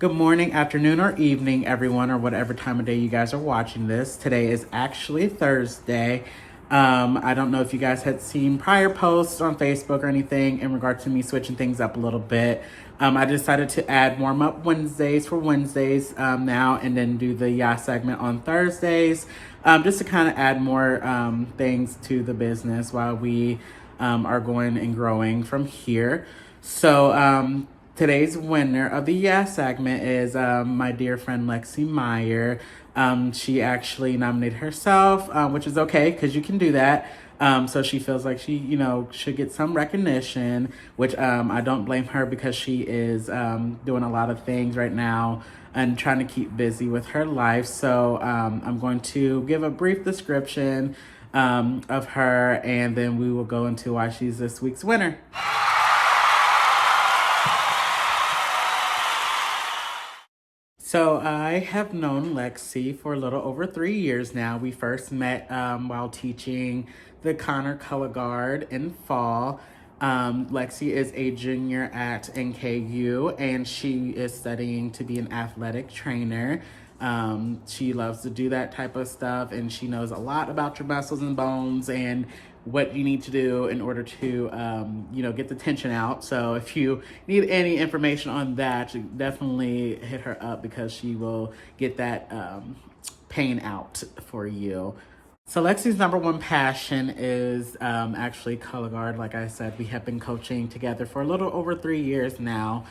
Good morning, afternoon, or evening, everyone, or whatever time of day you guys are watching this. Today is actually Thursday. I don't know if you guys had seen prior posts on Facebook or anything in regard to me switching things up a little bit. I decided to add warm up Wednesdays for Wednesdays now, and then do the YAAS segment on Thursdays, just to kind of add more things to the business while we are going and growing from here. So, today's winner of the YAAS segment is my dear friend Lexi Meyer. She actually nominated herself, which is okay because you can do that. So she feels like she, should get some recognition, which I don't blame her because she is doing a lot of things right now and trying to keep busy with her life. So I'm going to give a brief description of her, and then we will go into why she's this week's winner. So I have known Lexi for a little over 3 years now. We first met while teaching the Connor Color Guard in fall. Lexi is a junior at NKU, and she is studying to be an athletic trainer. She loves to do that type of stuff, and she knows a lot about your muscles and bones and what you need to do in order to, get the tension out. So if you need any information on that, definitely hit her up because she will get that pain out for you. So Lexi's number one passion is actually color guard. Like I said, we have been coaching together for a little over 3 years now.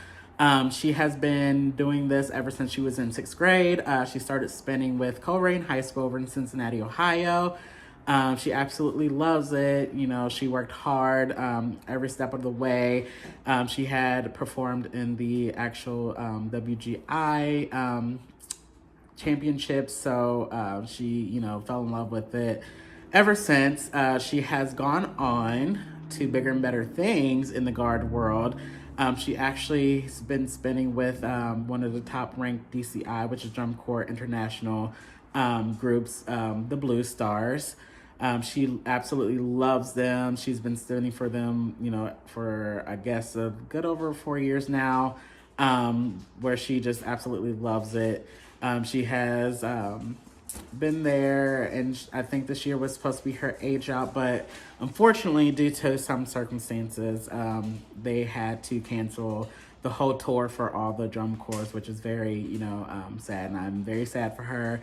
She has been doing this ever since she was in 6th grade. She started spinning with Coleraine High School over in Cincinnati, Ohio. She absolutely loves it. She worked hard every step of the way. She had performed in the actual WGI championships, so she, fell in love with it. Ever since, she has gone on to bigger and better things in the guard world. She actually has been spinning with one of the top ranked DCI, which is Drum Corps International groups, the Blue Stars. She absolutely loves them. She's been studying for them, for I guess a good over 4 years now, where she just absolutely loves it. She has been there, and I think this year was supposed to be her age out, but unfortunately, due to some circumstances, they had to cancel the whole tour for all the drum corps, which is very, sad, and I'm very sad for her.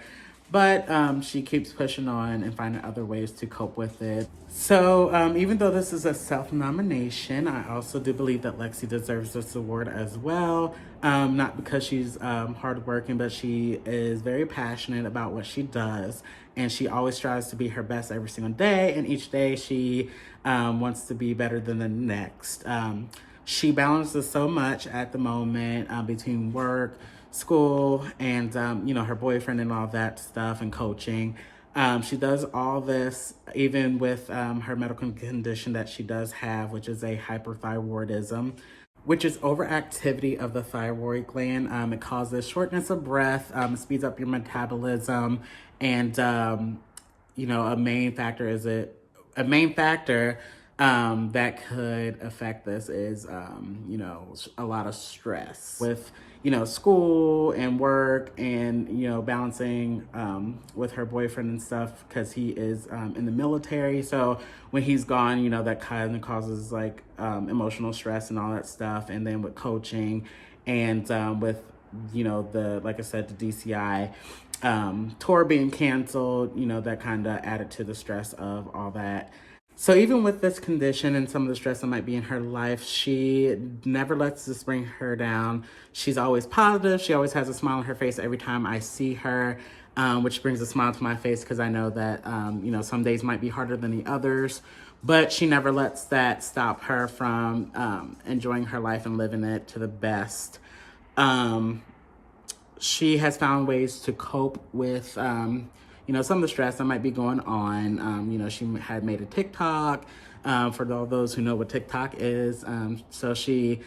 But she keeps pushing on and finding other ways to cope with it. So even though this is a self-nomination, I also do believe that Lexi deserves this award as well. Not because she's hardworking, but she is very passionate about what she does. And she always tries to be her best every single day. And each day she wants to be better than the next. She balances so much at the moment between work, school, and her boyfriend and all that stuff, and coaching. She does all this even with her medical condition that she does have, which is a hyperthyroidism, which is overactivity of the thyroid gland. It causes shortness of breath, speeds up your metabolism, and a main factor that could affect this is, a lot of stress with, school and work, and, balancing with her boyfriend and stuff because he is in the military. So when he's gone, that kind of causes like emotional stress and all that stuff. And then with coaching and with, like I said, the DCI tour being canceled, that kind of added to the stress of all that. So even with this condition and some of the stress that might be in her life, she never lets this bring her down. She's always positive. She always has a smile on her face every time I see her, which brings a smile to my face because I know that, some days might be harder than the others. But she never lets that stop her from enjoying her life and living it to the best. She has found ways to cope with some of the stress that might be going on. She had made a TikTok for all those who know what TikTok is. So she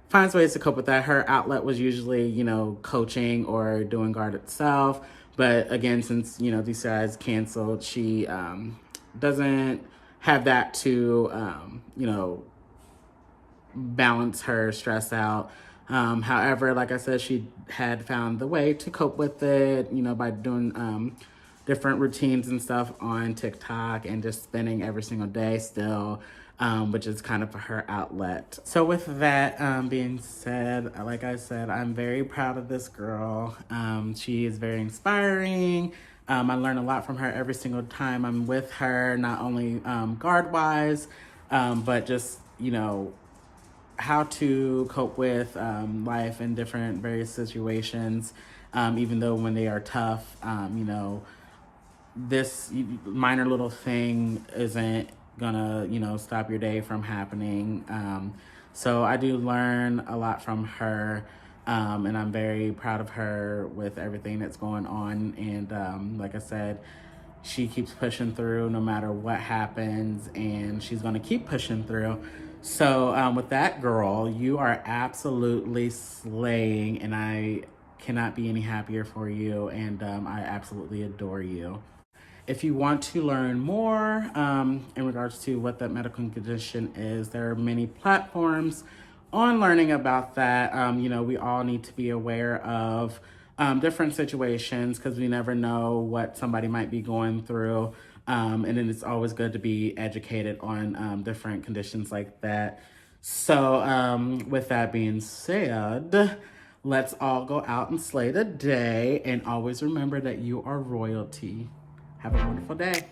finds ways to cope with that. Her outlet was usually, coaching or doing guard itself. But again, since, these guys canceled, she doesn't have that to, balance her stress out. However, like I said, she had found the way to cope with it, by doing different routines and stuff on TikTok and just spinning every single day still, which is kind of her outlet. So with that being said, like I said, I'm very proud of this girl. She is very inspiring. I learn a lot from her every single time I'm with her, not only guard wise, but just, how to cope with life in different various situations, even though when they are tough, this minor little thing isn't gonna, stop your day from happening. So I do learn a lot from her, and I'm very proud of her with everything that's going on. And like I said, she keeps pushing through no matter what happens, and she's gonna keep pushing through. So with that, girl, you are absolutely slaying, and I cannot be any happier for you, and I absolutely adore you. If you want to learn more in regards to what that medical condition is, there are many platforms on learning about that. We all need to be aware of different situations because we never know what somebody might be going through. And then it's always good to be educated on different conditions like that. So, with that being said, let's all go out and slay the day and always remember that you are royalty. Have a wonderful day.